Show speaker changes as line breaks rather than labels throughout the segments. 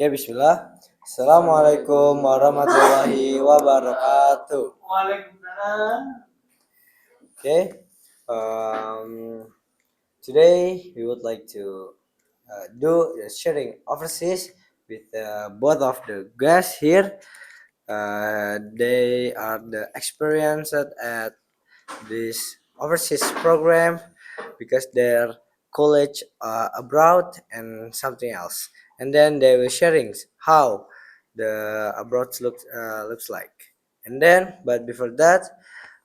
Oke, bismillah. Assalamualaikum warahmatullahi wabarakatuh. Okay. Today we would like to do the sharing overseas with both of the guests here. They are the experienced at this overseas program because their college abroad and something else, and then they were sharing how the abroad looks like. And then, but before that,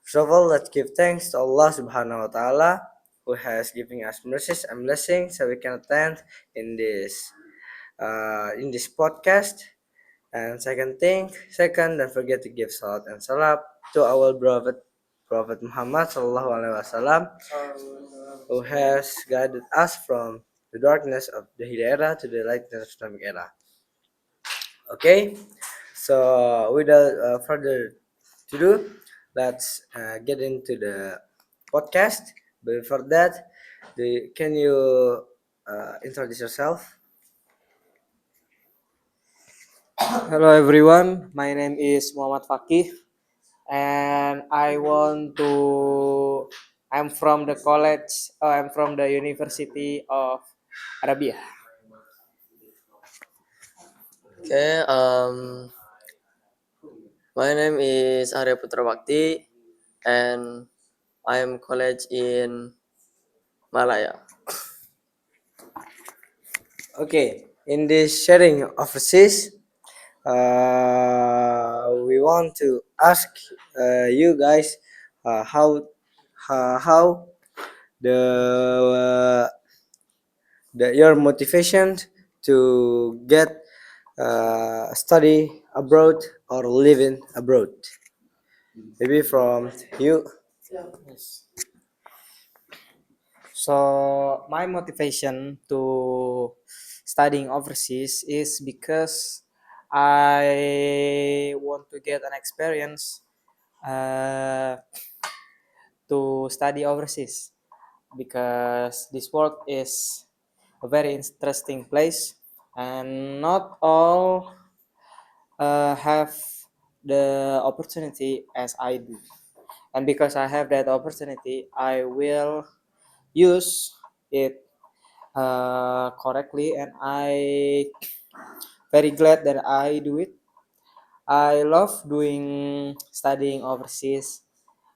first of all, let's give thanks to Allah Subhanahu wa Taala who has given us mercies and blessings so we can attend in this podcast. And second, don't forget to give salat and salam to our Prophet Muhammad Sallallahu Alaihi Wasallam, who has guided us from the darkness of the Hidayah era to the lightness of Islamic era. Okay, so without further to do, let's get into the podcast. But before that, can you introduce yourself?
Hello everyone, my name is Muhammad Fakih and I'm from the I'm from the University of Arabia.
Okay, my name is Arya Putra Bakti and I am college in Malaya.
Okay, in this sharing overseas, we want to ask you guys how the your motivation to get study abroad or living abroad. Maybe from you.
So my motivation to studying overseas is because I want to get an experience uh, to study overseas because this world is a very interesting place and not all have the opportunity as I do. And because I have that opportunity, I will use it correctly, and I very glad that I do it. I love doing studying overseas,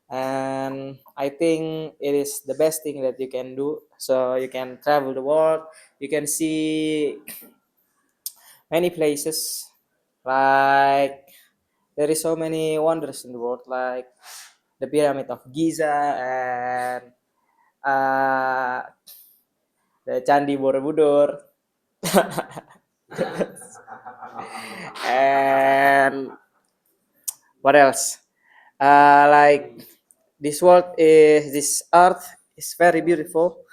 and I think it is the best thing that you can do. So you can travel the world, you can see many places, like there is so many wonders in the world, like the Pyramid of Giza and uh, the Candi Borobudur. And what else? Like this earth is very beautiful,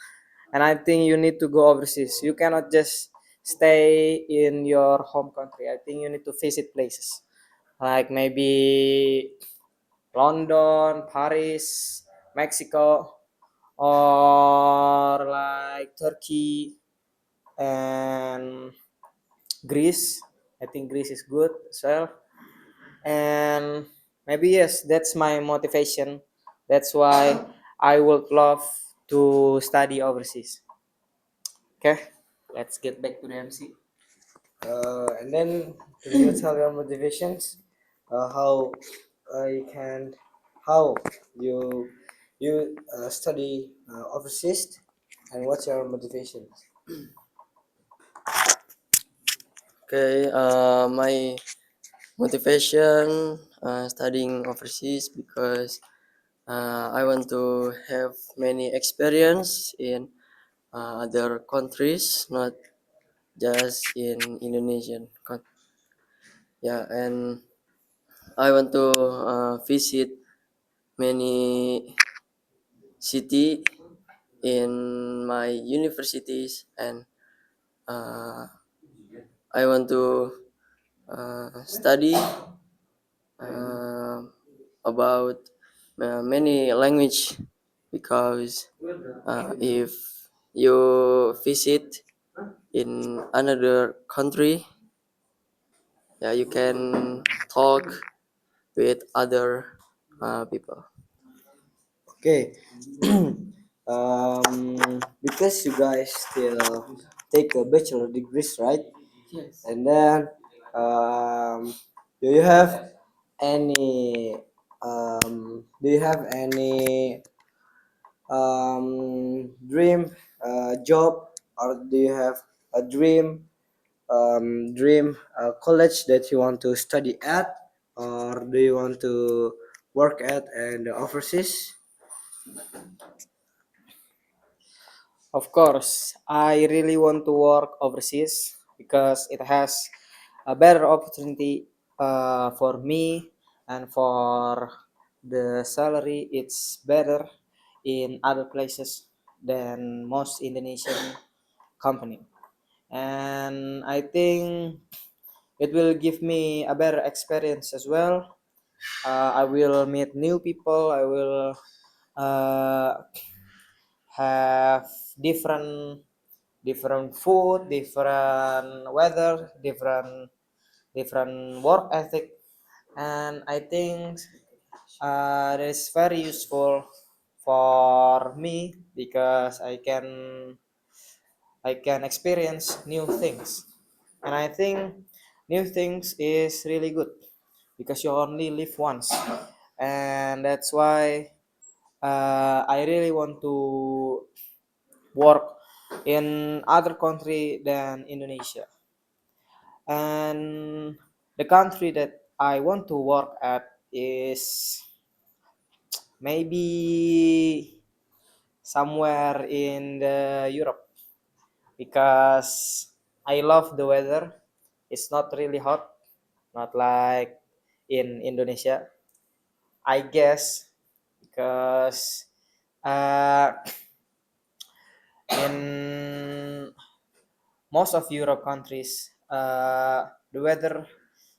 and I think you need to go overseas. You cannot just stay in your home country. I think you need to visit places like maybe London, Paris, Mexico, or like Turkey and Greece. I think Greece is good as well. And maybe yes, that's my motivation. That's why I would love to study overseas. Okay, let's get back to the MC.
And then can you tell your motivations? How you can how you study overseas, and what's your motivation?
Okay, my motivation studying overseas because I want to have many experience in other countries, not just in Indonesian. Yeah, and I want to visit many city in my universities and uh, I want to study uh, about many language because if you visit in another country yeah, you can talk with other people.
Okay. Because you guys still take a bachelor degrees, right? And then, do you have any do you have any dream job, or do you have a dream college that you want to study at, or do you want to work at and overseas?
Of course, I really want to work overseas because it has a better opportunity for me, and for the salary it's better in other places than most Indonesian company. And I think it will give me a better experience as well. I will meet new people. I will uh, have different food, different weather, different work ethic, and I think that is very useful for me because I can experience new things, and I think new things is really good because you only live once, and that's why I really want to work in other country than Indonesia. And the country that I want to work at is maybe somewhere in the Europe because I love the weather. It's not really hot, not like in Indonesia. I guess because in most of Europe countries, the weather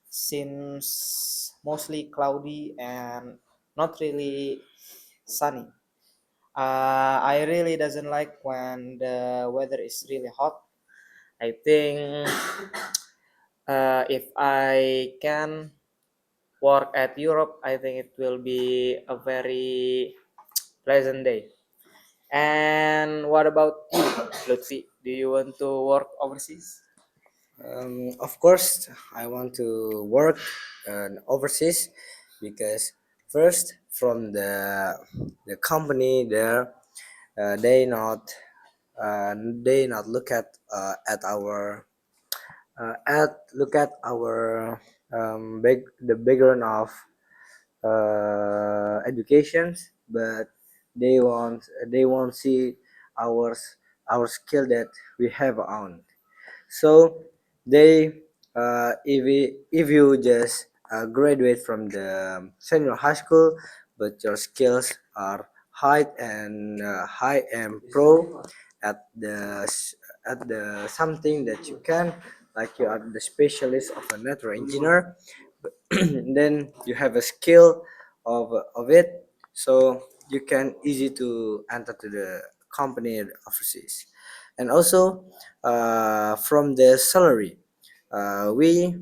seems mostly cloudy and not really sunny. I really doesn't like when the weather is really hot. I think if I can work at Europe, I think it will be a very pleasant day. And what about you, Lutfi? Do you want to work overseas?
Of course, I want to work overseas because first from the company there, they not they not look at our the background of educations, but they won't see our skill that we have on. So they if you just graduate from the senior high school, but your skills are high and pro at the something that you can, like you are the specialist of a network engineer, then you have a skill of it, so you can easy to enter to the company offices. And also from the salary, we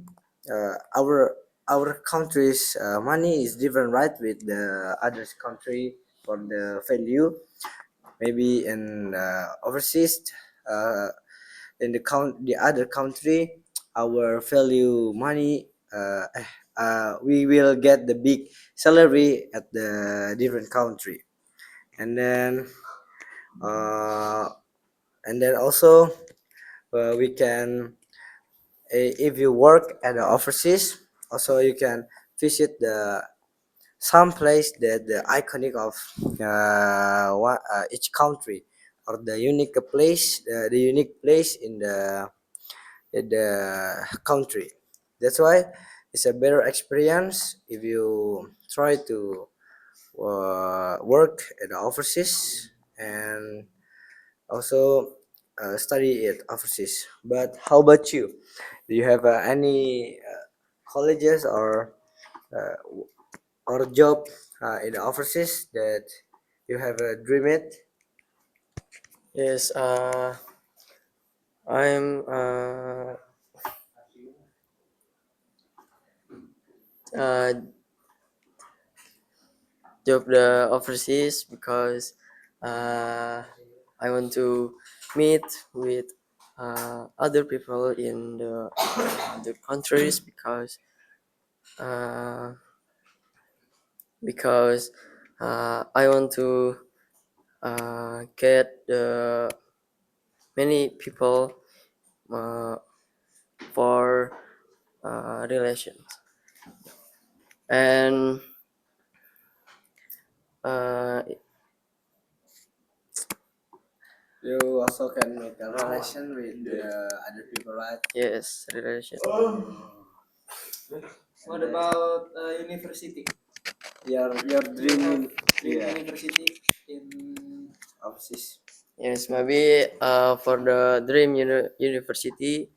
our country's money is different, right, with the other country for the value. Maybe in overseas, uh, in the other country, our value money, we will get the big salary at the different country. And then uh, also we can, if you work at the overseas, also you can visit the some place that the iconic of each country, or the unique place in the country. That's why it's a better experience if you try to work at the overseas, and also study at overseas. But how about you? Do you have any colleges or job in the overseas that you have a dream it?
Yes, I'm uh, job the overseas because I want to meet with other people in the other countries uh, because I want to get the many people uh, for relations and uh,
You also can make a relation with other people, right?
yes relation.
What about university?
Your dream,
Dream
yeah,
university in
overseas.
Yes, maybe for the dream university,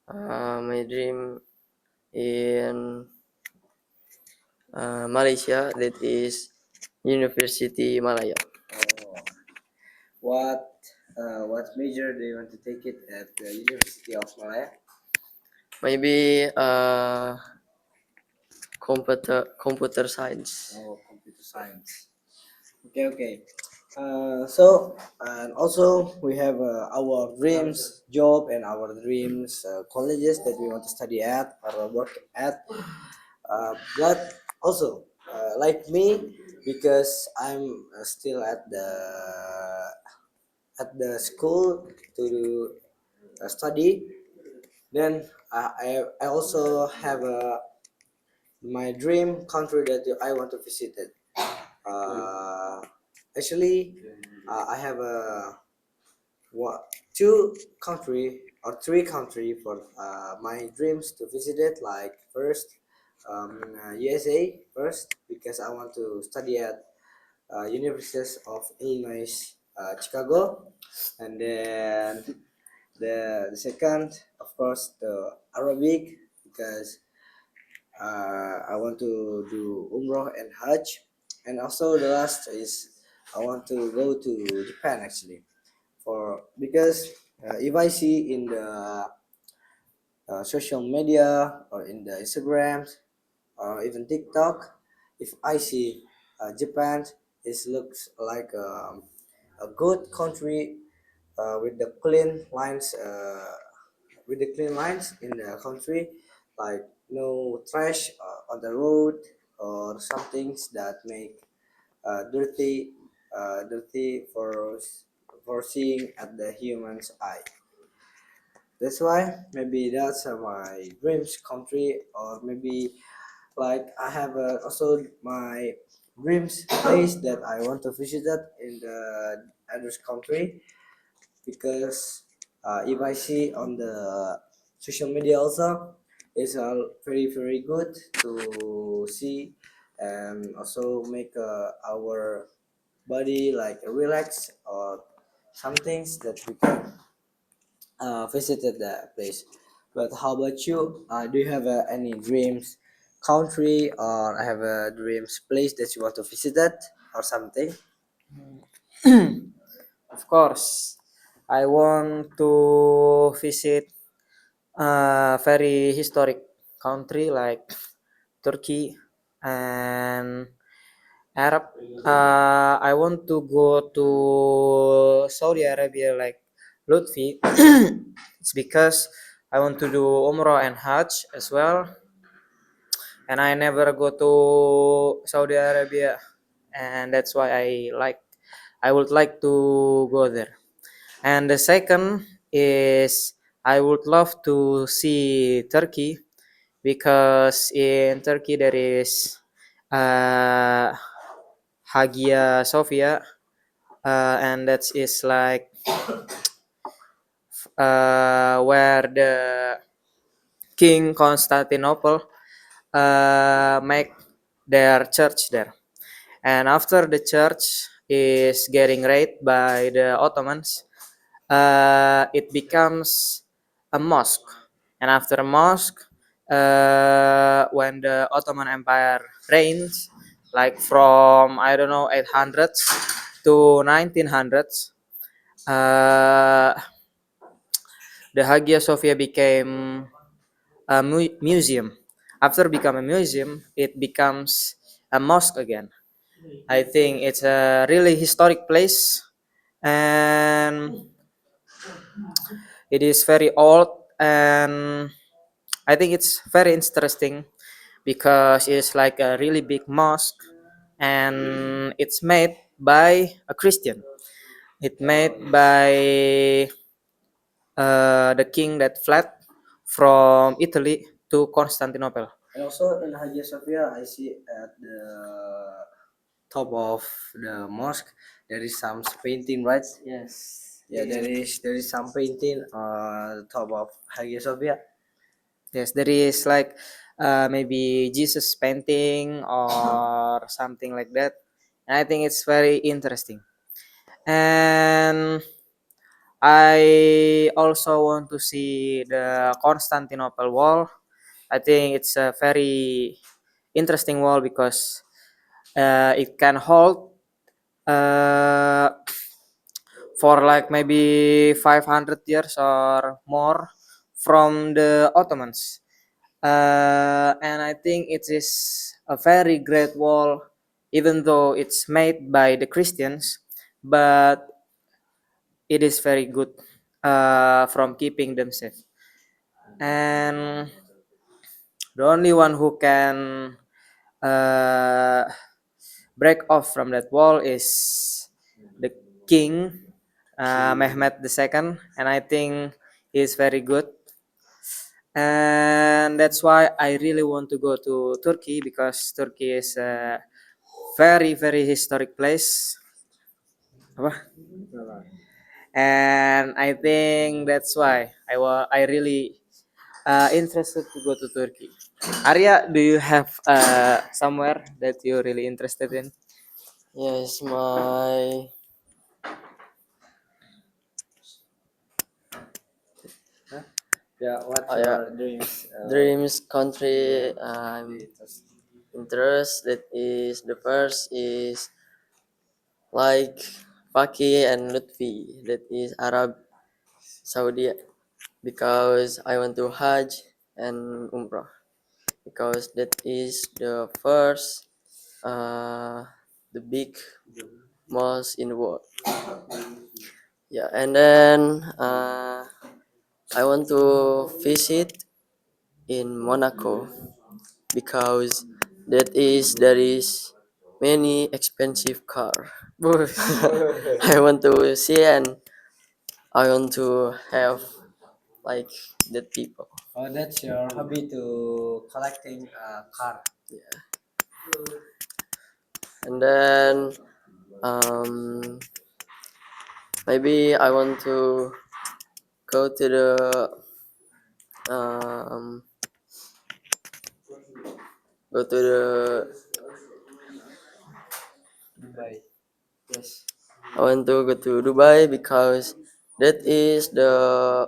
my dream in Malaysia, that is University Malaya.
Oh, what what major do you want to take it at the University of Malaya?
Maybe computer science.
Oh, computer science. Okay, okay. So and also we have our dreams job and our dreams colleges that we want to study at or work at. But also like me, because I'm still at the school to study. Then I also have my dream country that I want to visit it. Uh, Actually, I have two country or three country for my dreams to visit it. Like first, USA first because I want to study at University of Illinois, Chicago, and then the second, of course, the Arabic because I want to do Umrah and Hajj, and also the last is I want to go to Japan actually for because if I see in the social media or in the Instagram or even TikTok, if I see Japan, it looks like a good country with the clean lines. With the clean lines in the country, like no trash on the road or some things that make dirty for seeing at the human's eye. That's why maybe that's my dreams country, or maybe like I have also my dreams place that I want to visit that in the other country because if I see on the social media also, it's very good to see and also make our body like relax or some things that we can visited that place. But how about you? Do you have any dreams country or have a dreams place that you want to visit that or something?
of course, I want to visit a very historic country like Turkey and Arab. I want to go to Saudi Arabia like Lutfi. It's because I want to do Umrah and Hajj as well, and I never go to Saudi Arabia, and that's why I would like to go there. And the second is I would love to see Turkey because in Turkey there is uh, Hagia Sophia, and that is like where the King Constantinople make their church there. And after the church is getting raided by the Ottomans, it becomes a mosque. And after a mosque, when the Ottoman Empire reigns, like from I don't know 800s to 1900s, uh, the Hagia Sophia became a museum. after become a museum, it becomes a mosque again. I think it's a really historic place, and it is very old, and I think it's very interesting because it's like a really big mosque, and it's made by a Christian. It made by the king that fled from Italy to Constantinople.
And also in Hagia Sophia, I see at the top of the mosque there is some painting, right?
Yes.
Yeah, there is some painting on the top of Hagia Sophia.
Yes, there is like maybe Jesus painting or something like that. And I think it's very interesting. And I also want to see the Constantinople wall. I think it's a very interesting wall because it can hold uh, for like maybe 500 years or more from the Ottomans. And I think it is a very great wall, even though it's made by the Christians, but it is very good from keeping them safe. And the only one who can uh, break off from that wall is the king Mehmet II, and I think he's very good. And that's why I really want to go to Turkey because Turkey is a very very historic place. Apa? And I think that's why I really interested to go to Turkey. Arya, do you have somewhere that you're really interested in?
Yes, my
Yeah, what's
yeah,
your dreams?
dreams country I'm interested is the first is like Faki and Lutfi, that is Arab Saudi, because I want to Hajj and Umrah, because that is the first the big mosque in the world. Yeah, and then I want to visit in Monaco because there is many expensive car. I want to see, and I want to have like that people.
Oh, that's your hobby to collecting a car.
Yeah. And then um, maybe I want to go to the um, go to the
Dubai. Yes.
I want to go to Dubai because that is uh,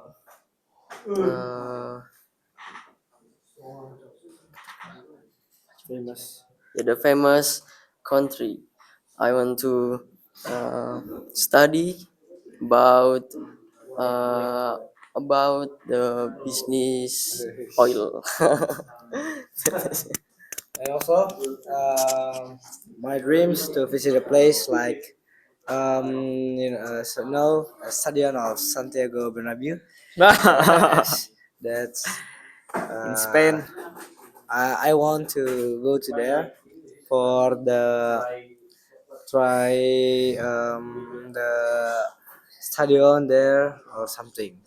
Famous.
the famous country. I want to uh, study about uh, about the business oil.
And also, my dreams to visit a place like, Stadion of Santiago Bernabeu. That's
In
uh,
Spain.
I want to go to there for the try the stadion there or something.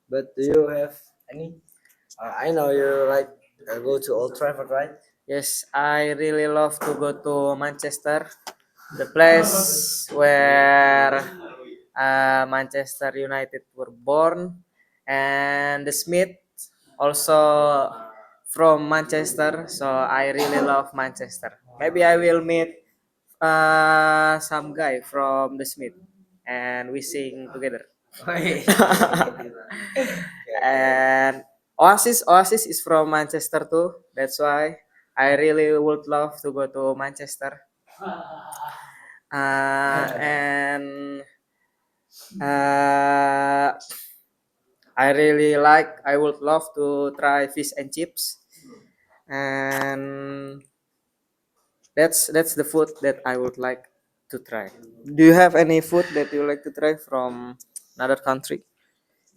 But do you have any? I know you like go to Old Trafford, right?
Yes, I really love to go to Manchester, the place where Manchester United were born, and the Smith also from Manchester. So I really love Manchester. Maybe I will meet some guy from the Smith, and we sing together. And Oasis is from Manchester too. That's why I really would love to go to Manchester. And uh, I really like. I would love to try fish and chips. and that's the food that I would like to try. Do you have any food that you like to try from another country?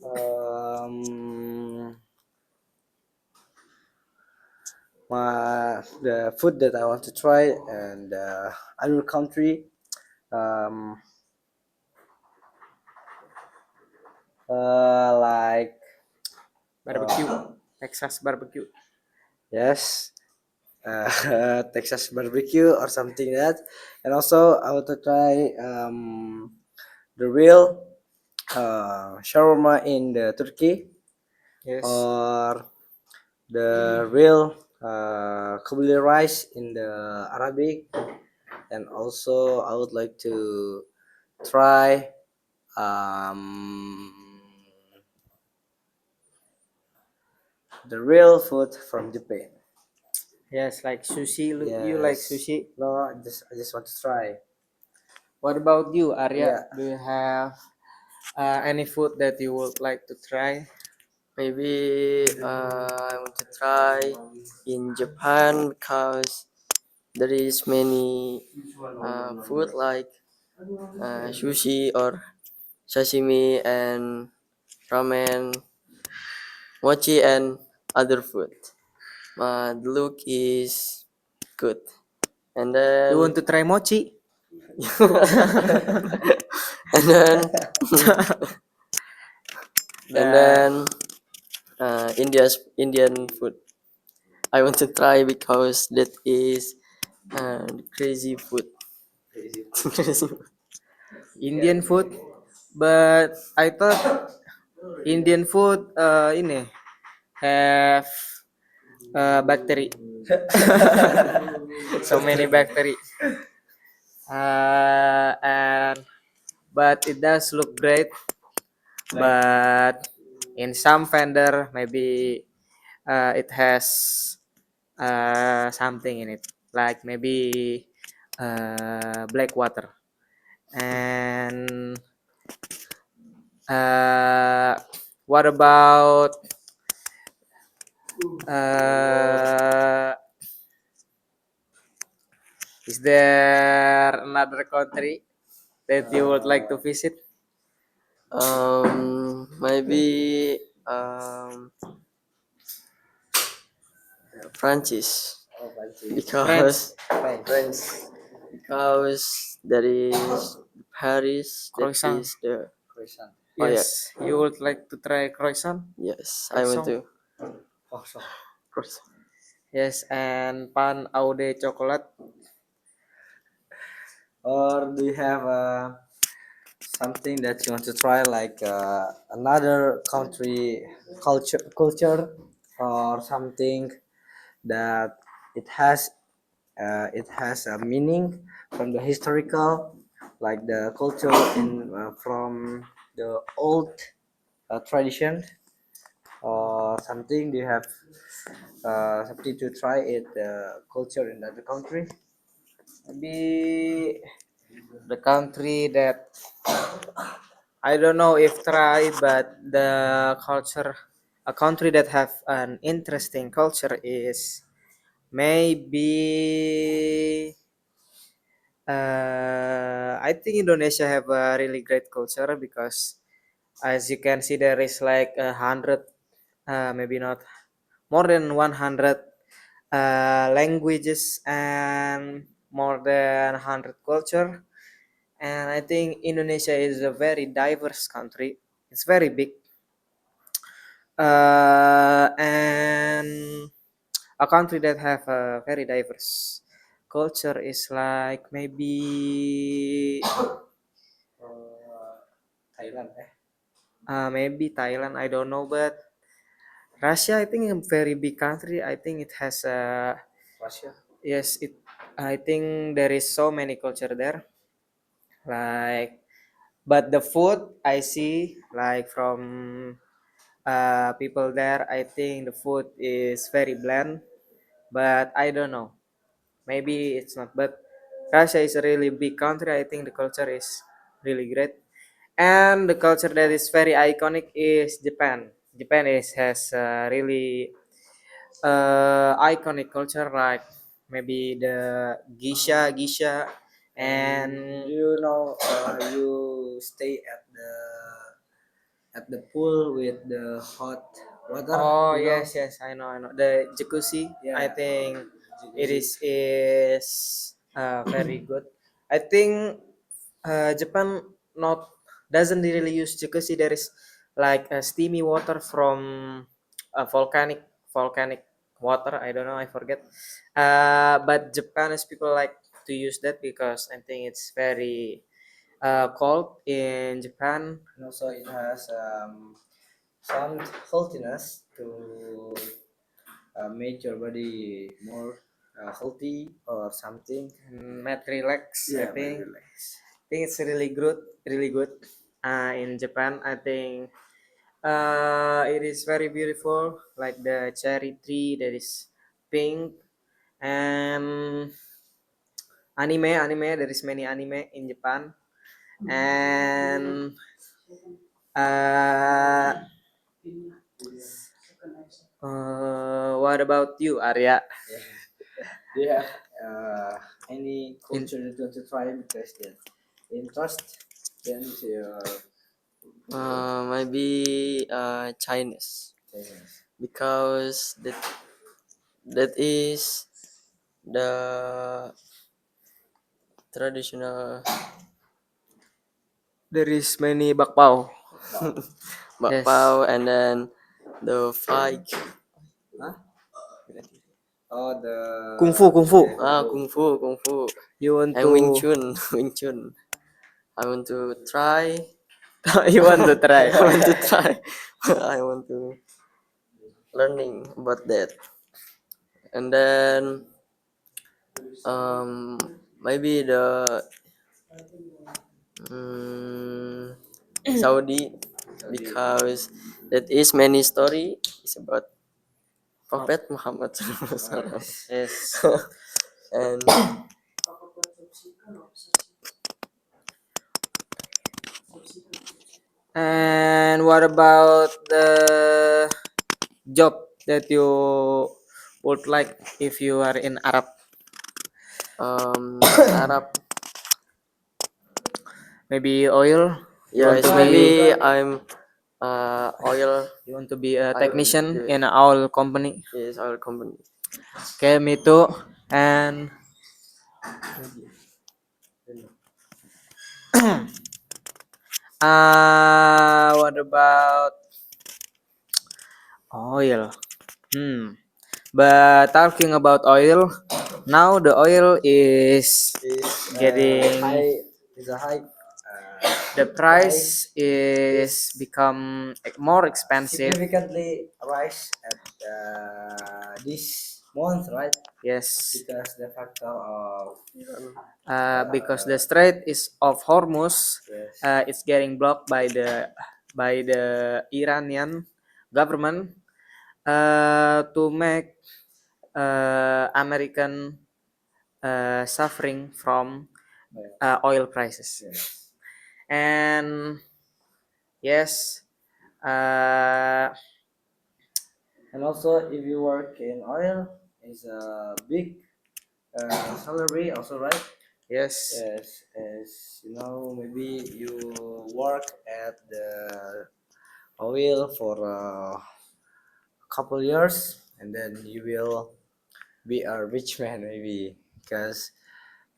Um, the food that I want to try and other country. Um, like
Barbecue, Texas barbecue.
yes, Texas barbecue or something like that. And also I want to try the real shawarma in the Turkey
Yes.
or the real kabuli rice in the Arabic. And also I would like to try um, the real food from Japan.
Yes, like sushi. You like
Yes.
sushi?
No, I just want to try.
What about you, Arya?
Yeah.
Do you have any food that you would like to try?
Maybe I want to try in Japan because there is many food like sushi or sashimi and ramen, mochi and other food. The look is good, and
You
then
want to try mochi?
and then and
The
then Indian food. I want to try because that is crazy food. Crazy food.
Indian food, but I thought Indian food ini have bacteria. So many bacteria. And but it does look great. But in some vendor, maybe it has something in it, like maybe black water. And uh, what about uh, is there another country that you would like to visit?
Maybe Francis
France,
because France because there is Paris that
croissant.
is the
Croissant.
oh yeah
Yes, you would like to try croissant.
yes I want
Croissant.
to
Awesome.
croissant.
Yes, and pan au de chocolate.
Or do you have something that you want to try, like another country culture, or something that it has a meaning from the historical, like the culture in from the old tradition or something. Do you have something to try it culture in other country?
Maybe the country that I don't know if try, but the culture, a country that have an interesting culture is maybe I think Indonesia have a really great culture because as you can see there is like 100, maybe not more than 100 languages and more than 100 culture. And I think Indonesia is a very diverse country. It's very big, and a country that have a very diverse culture is like maybe
Thailand,
maybe Thailand. I don't know, but Russia. I think a very big country. I think it has a
Russia.
yes. It. I think there is so many culture there. Like, but the food I see like from people there, I think the food is very bland, but I don't know. Maybe it's not. But Russia is a really big country. I think the culture is really great, and the culture that is very iconic is Japan. Japan is has really iconic culture like maybe the geisha and
you know, you stay at the pool with the hot water.
oh
you know?
yes, I know the jacuzzi. I
Yeah.
think it
Jacuzzi.
is very good. I think Japan not doesn't really use jacuzzi. There is like a steamy water from a volcanic water. I don't know. I forget. But Japanese people like to use that because I think it's very cold in Japan.
And also it has some healthiness to make your body more healthy or something.
Mat relax. I
Yeah, very
think.
relax.
I think it's really good. In Japan, I think it is very beautiful, like the cherry tree that is pink and anime. There is many anime in Japan, and uh, what about you, Arya?
Yeah. Do you have any
In,
culture that you want to try because that interest then to your
Maybe Chinese,
Chinese?
because that is the traditional
there is many bakpao.
Wow.
Yes,
bakpao, and then the fight,
Huh? Oh, the
kung fu.
yeah, kung fu.
kung fu,
You want
and
to
Wing Chun, Wing Chun. I want to try.
you want to try?
I want to try. I want to learning about that, and then um maybe the mm, Saudi, because that is many story is about Prophet Muhammad SAW.
Yes.
And
And what about the job that you would like if you are in Arab?
in Arab,
Maybe oil. You want
yes,
to be
maybe I'm oil,
you want to be a
I want to
technician
do it.
in an oil company.
Yes, oil company.
Okay, me too. And what about oil? Hmm. But talking about oil, now the oil is
Is
getting
high is a high
the
price
price is
is
become more expensive.
significantly rise at this month, right?
Yes,
Because the factor of
because the Strait is of Hormuz,
yes,
it's getting blocked by the Iranian government to make American suffering from oil prices.
yes.
And yes, uh,
And also, if you work in oil, it's a big salary, also, right?
yes,
Yes, as you know, maybe you work at the oil for a couple years, and then you will be a rich man, maybe. Because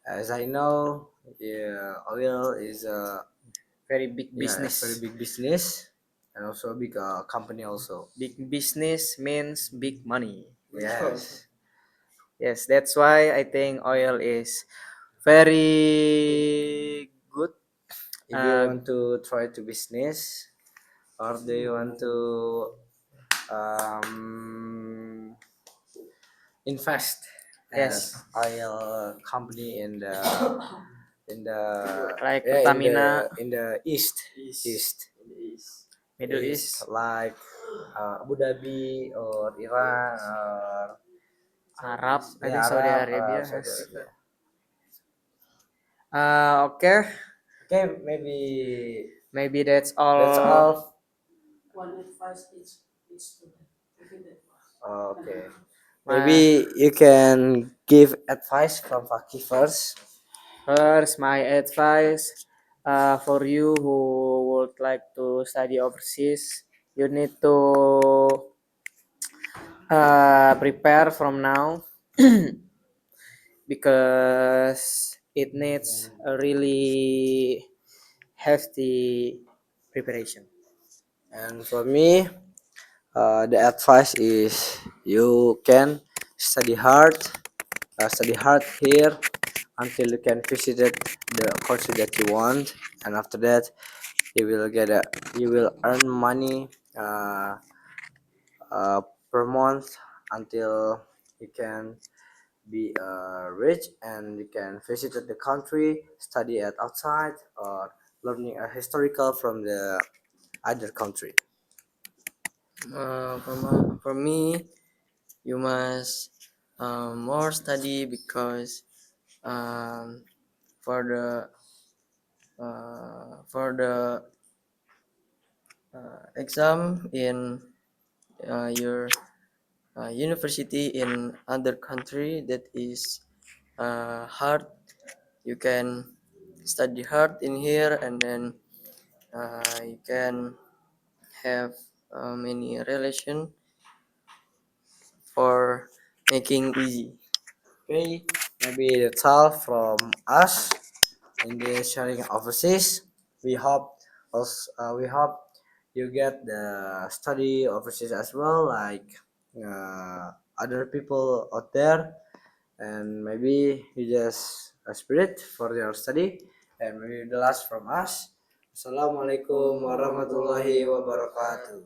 as I know, yeah, oil is a
very big
yeah, a very
business.
big business, and also a big company also.
Big business means big money.
Yes.
Yes, that's why I think oil is very good.
If you
Uh,
want to try to business, or do you want to um, invest at
yes,
oil company in the
like
yeah
Pertamina,
in the east
East,
east
Middle
east
East,
like Abu Dhabi or Iran or
Arab, I
yeah
think Saudi
Arab
Arabia
Saudi
has.
Arabia.
Okay,
Okay, maybe
maybe that's
that's
all.
all. Okay. Maybe you can give advice from Faki first.
First, my advice for you who would like to study overseas, you need to prepare from now because it needs a really hefty preparation.
And for me, the advice is you can study hard here until you can visit the country that you want, and after that you will earn money uh, uh, per month until you can be rich and you can visit the country, study at outside, or learning a historical from the other country.
For me, you must more study because um, for the exam in your university in other country that is hard. You can study hard in here, and then you can have many relation for making easy.
Okay, maybe that's all from us in the sharing overseas. We hope we hope you get the study overseas as well, like other people out there, and maybe you just a spirit for your study. And maybe the last from us. Assalamualaikum warahmatullahi wabarakatuh.